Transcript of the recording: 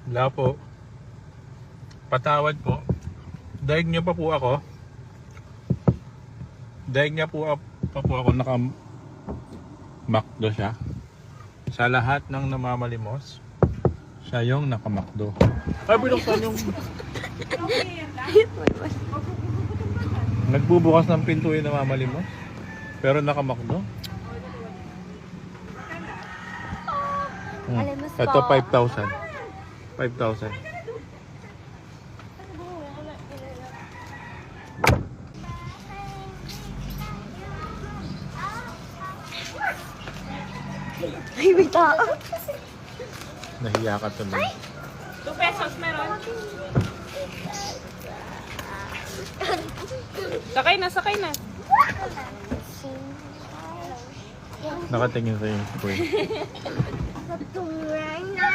Wala po. Patawad po. Daig niyo pa po ako. Daig niya po pa po ako naka-McDo siya. Sa lahat ng namamalimos, siya yung naka-McDo. Ay, binuksan yung... Nagbubukas ng pinto yung namamalimos. Pero naka-McDo. Malimos po. Ito 5,000. 5,000. Ay, may tao. Nahiya ka tuloy. 2 pesos meron. Sakay na, sakay na. Nakatingin sa yung screen. Patungan na.